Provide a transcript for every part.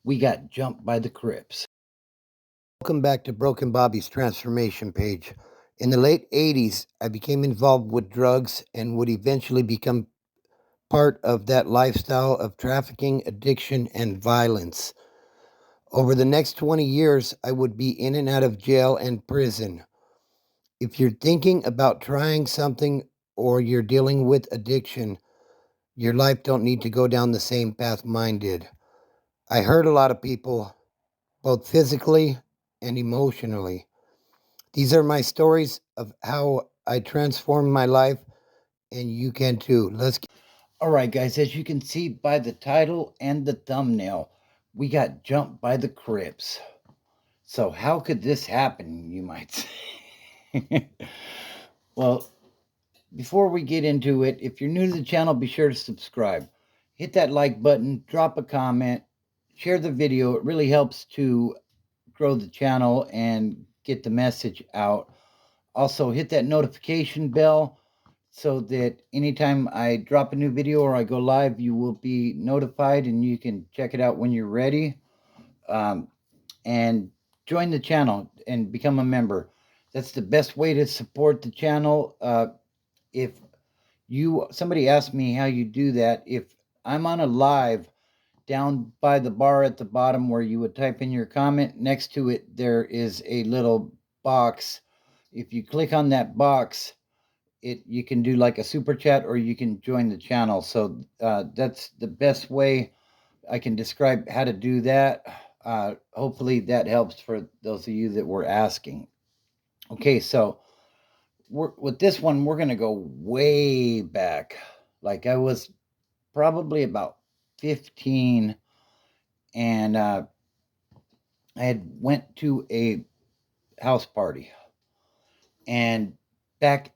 We got jumped by the crips. Welcome back to Broken Bobby's transformation page. In the late 80s, I became involved with drugs and would eventually become part of that lifestyle of trafficking, addiction, and violence. Over the next 20 years, I would be in and out of jail and prison. If you're thinking about trying something or you're dealing with addiction, your life don't need to go down the same path mine did. I hurt a lot of people, both physically and emotionally. These are my stories of how I transformed my life, and you can too. All right, guys, as you can see by the title and the thumbnail, we got jumped by the crips. So, how could this happen, you might say? Well, before we get into it, if you're new to the channel, be sure to subscribe. Hit that like button, drop a comment, share the video. It really helps to grow the channel and get the message out. Also, hit that notification bell so that anytime I drop a new video or I go live, you will be notified and you can check it out when you're ready. And join the channel and become a member. That's the best way to support the channel. If somebody asked me how you do that, if I'm on a live down by the bar at the bottom where you would type in your comment, next to it there is a little box. If you click on that box, you can do like a super chat or you can join the channel. So that's the best way I can describe how to do that. Hopefully that helps for those of you that were asking. Okay, so with this one, we're going to go way back. Like I was probably about 15, and I had went to a house party. And back,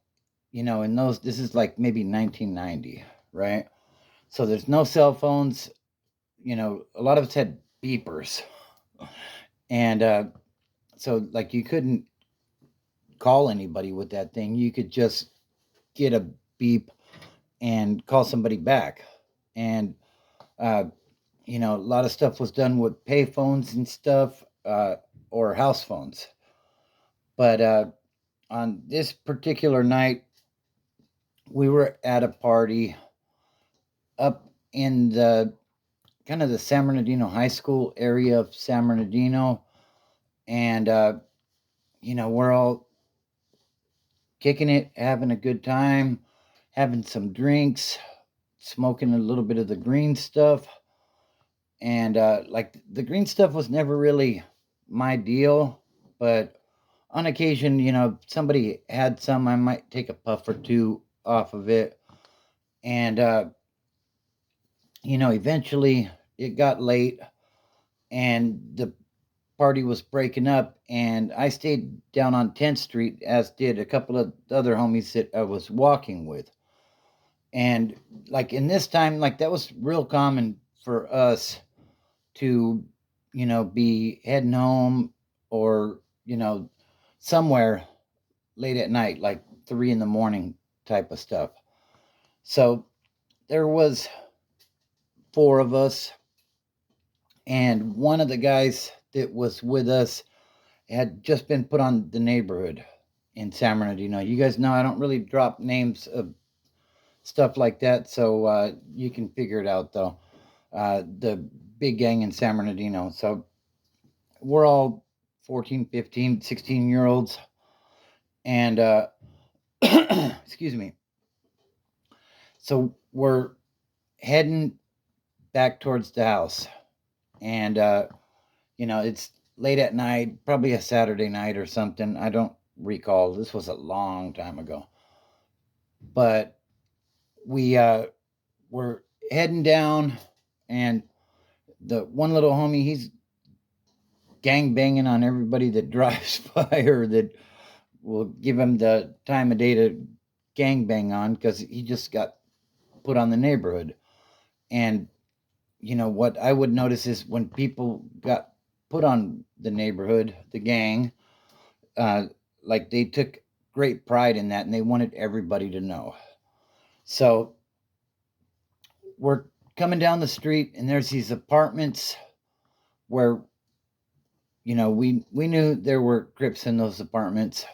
in those, this is like maybe 1990, right? So there's no cell phones. A lot of us had beepers. And so, like, you couldn't call anybody with that thing. You could just get a beep and call somebody back. And, uh, a lot of stuff was done with pay phones and stuff, or house phones. But on this particular night, we were at a party up in the kind of the San Bernardino High School area of San Bernardino. And, we're all kicking it, having a good time, having some drinks, smoking a little bit of the green stuff. And like the green stuff was never really my deal, but on occasion, somebody had some, I might take a puff or two off of it. And, eventually it got late and the party was breaking up, and I stayed down on 10th Street, as did a couple of other homies that I was walking with. And like in this time, like that was real common for us to, be heading home or, somewhere late at night, like 3 in the morning type of stuff. So there was four of us, and one of the guys that was with us had just been put on the neighborhood in San Bernardino. You guys know I don't really drop names of stuff like that, so you can figure it out though. The big gang in San Bernardino. So we're all 14, 15, 16-year olds. And, excuse me. So we're heading back towards the house. And, it's late at night, probably a Saturday night or something. I don't recall. This was a long time ago. But we were heading down, and the one little homie, he's gang banging on everybody that drives by or that will give him the time of day to gang bang on, because he just got put on the neighborhood. And what I would notice is when people got put on the neighborhood, the gang, like they took great pride in that and they wanted everybody to know. So we're coming down the street and there's these apartments where we knew there were Crips in those apartments,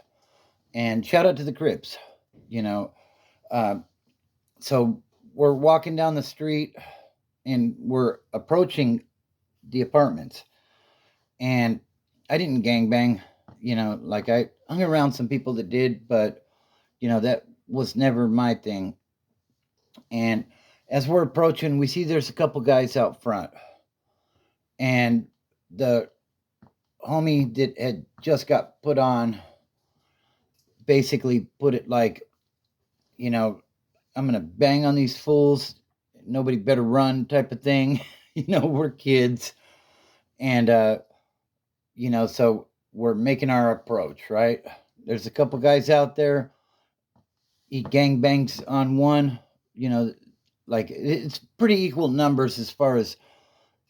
and shout out to the Crips. You know, uh, so we're walking down the street and we're approaching the apartments, and I didn't gangbang. Like I hung around some people that did, but that was never my thing. And as we're approaching, we see there's a couple guys out front, and the homie that had just got put on basically put it like, you know, I'm gonna bang on these fools. Nobody better run, type of thing. We're kids, and so we're making our approach. Right, there's a couple guys out there. He gang bangs on one. You know, like it's pretty equal numbers as far as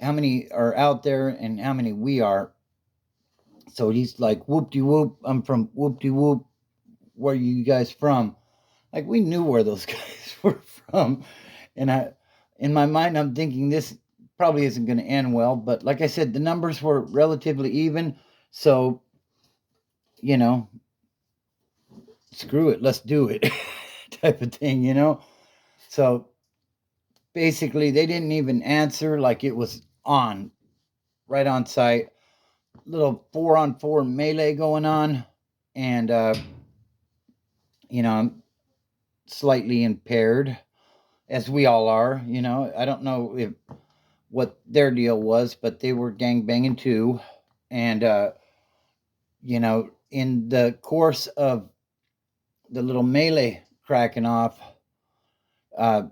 how many are out there and how many we are. So he's like, whoop de whoop, I'm from whoop de whoop. Where are you guys from? Like we knew where those guys were from. And in my mind, I'm thinking this probably isn't going to end well. But like I said, the numbers were relatively even. So, you know, screw it, let's do it type of thing. So basically, they didn't even answer, like it was on, right on site. Little 4-on-4 melee going on. And, I'm slightly impaired, as we all are. I don't know what their deal was, but they were gang banging too. And, in the course of the little melee cracking off, uh,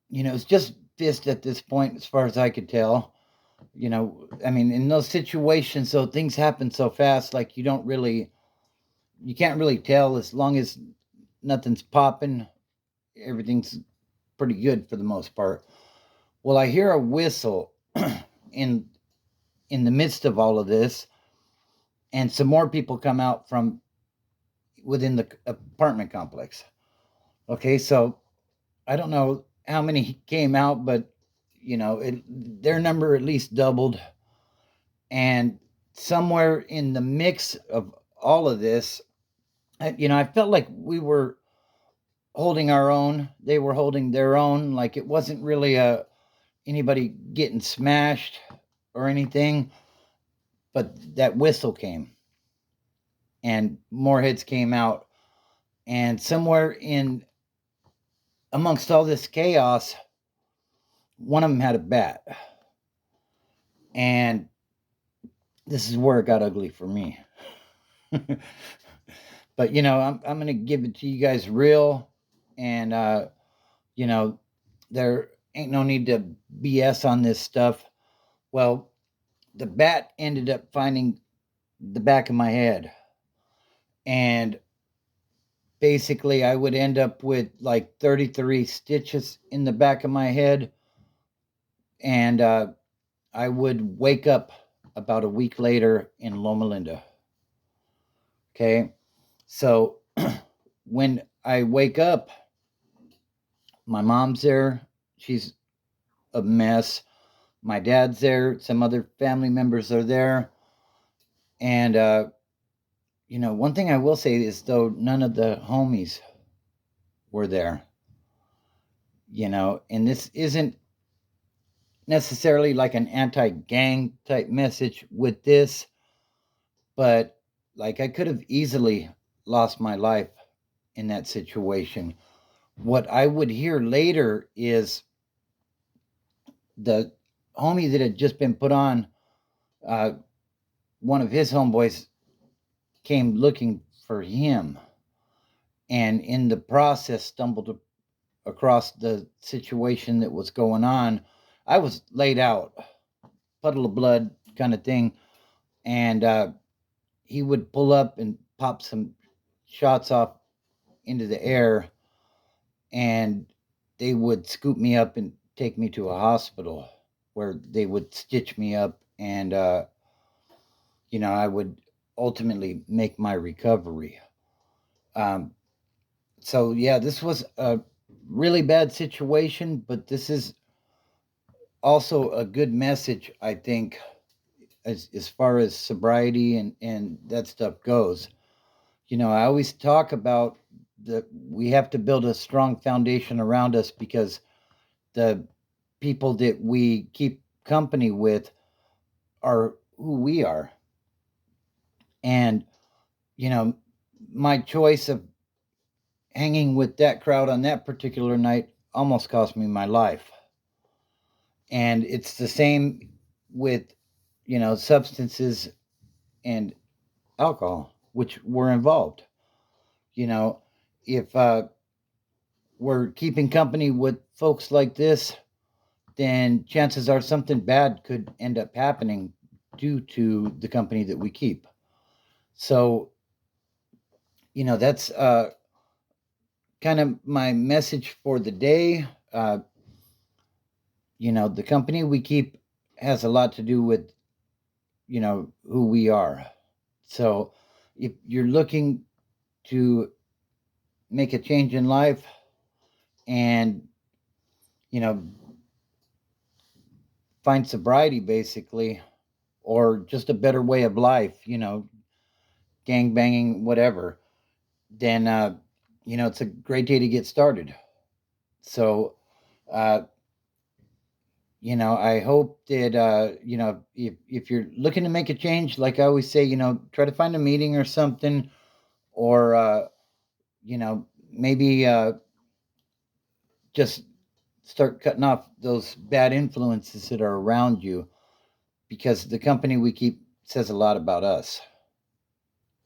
it's just fist at this point, as far as I could tell. I mean, in those situations, so things happen so fast, like you can't really tell. As long as nothing's popping, everything's pretty good for the most part. Well, I hear a whistle in in the midst of all of this, and some more people come out from within the apartment complex. Okay, so I don't know how many came out, but their number at least doubled. And somewhere in the mix of all of this, I felt like we were holding our own. They were holding their own. Like it wasn't really anybody getting smashed or anything. But that whistle came, and more heads came out. And somewhere in amongst all this chaos, one of them had a bat. And this is where it got ugly for me. But I'm gonna give it to you guys real, and you know, there ain't no need to BS on this stuff. Well, the bat ended up finding the back of my head, and basically I would end up with like 33 stitches in the back of my head, and I would wake up about a week later in Loma Linda. Okay, so when I wake up, my mom's there. She's a mess. My dad's there. Some other family members are there. And, one thing I will say is, though, none of the homies were there. And this isn't necessarily like an anti gang type message with this, but like I could have easily lost my life in that situation. What I would hear later is the homie that had just been put on, uh, one of his homeboys came looking for him, and in the process stumbled across the situation that was going on. I was laid out, puddle of blood kind of thing, and he would pull up and pop some shots off into the air, and they would scoop me up and take me to a hospital where they would stitch me up, and I would ultimately make my recovery. Um, so yeah, this was a really bad situation, but this is also a good message, I think, as far as sobriety and that stuff goes. I always talk about that we have to build a strong foundation around us because the people that we keep company with are who we are. And, you know, my choice of hanging with that crowd on that particular night almost cost me my life. And it's the same with, substances and alcohol, which were involved. You know, if we're keeping company with folks like this, then chances are something bad could end up happening due to the company that we keep. So, that's kind of my message for the day. The company we keep has a lot to do with, who we are. So, if you're looking to make a change in life and, you know, find sobriety basically, or just a better way of life, gang banging, whatever, then, it's a great day to get started. So, uh, I hope that, if you're looking to make a change, like I always say, try to find a meeting or something, or, maybe just start cutting off those bad influences that are around you because the company we keep says a lot about us.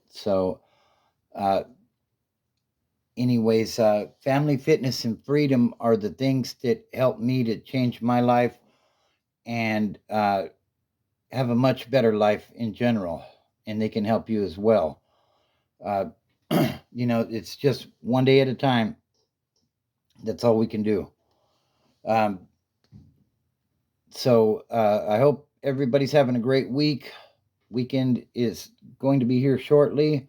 So, uh, anyways, family, fitness, and freedom are the things that help me to change my life and have a much better life in general. And they can help you as well. Uh, it's just one day at a time. That's all we can do. Um, so I hope everybody's having a great week. Weekend is going to be here shortly,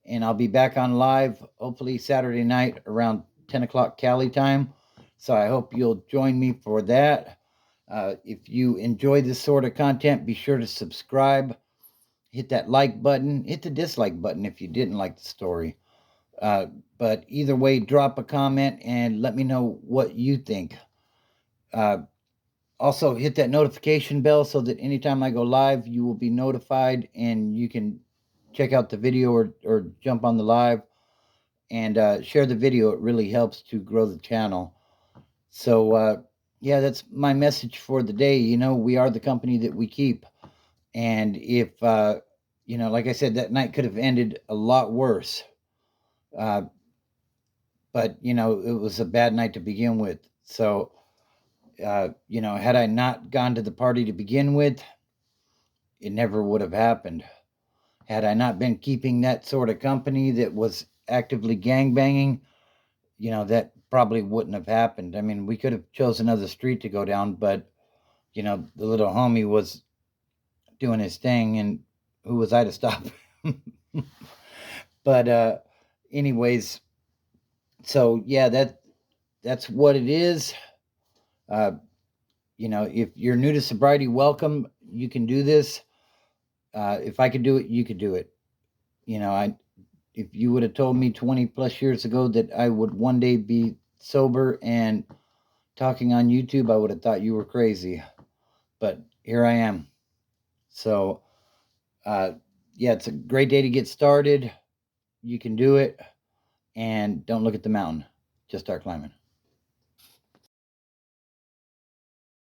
and I'll be back on live hopefully Saturday night around 10 o'clock Cali time. So I hope you'll join me for that. If you enjoy this sort of content, be sure to subscribe, hit that like button, hit the dislike button if you didn't like the story. Uh, but either way, drop a comment and let me know what you think. Uh, Also, hit that notification bell so that anytime I go live, you will be notified and you can check out the video or jump on the live and share the video. It really helps to grow the channel. So, yeah, that's my message for the day. We are the company that we keep. And if, like I said, that night could have ended a lot worse. Uh, but, it was a bad night to begin with. So, had I not gone to the party to begin with, it never would have happened. Had I not been keeping that sort of company that was actively gangbanging, that probably wouldn't have happened. I mean, we could have chosen another street to go down, but, the little homie was doing his thing, and who was I to stop him? But, anyways, so yeah, that's what it is. Uh, if you're new to sobriety, welcome. You can do this. If I could do it, you could do it. I if you would have told me 20 plus years ago that I would one day be sober and talking on YouTube, I would have thought you were crazy. But here I am. So, uh, yeah, it's a great day to get started. You can do it. And don't look at the mountain, just start climbing.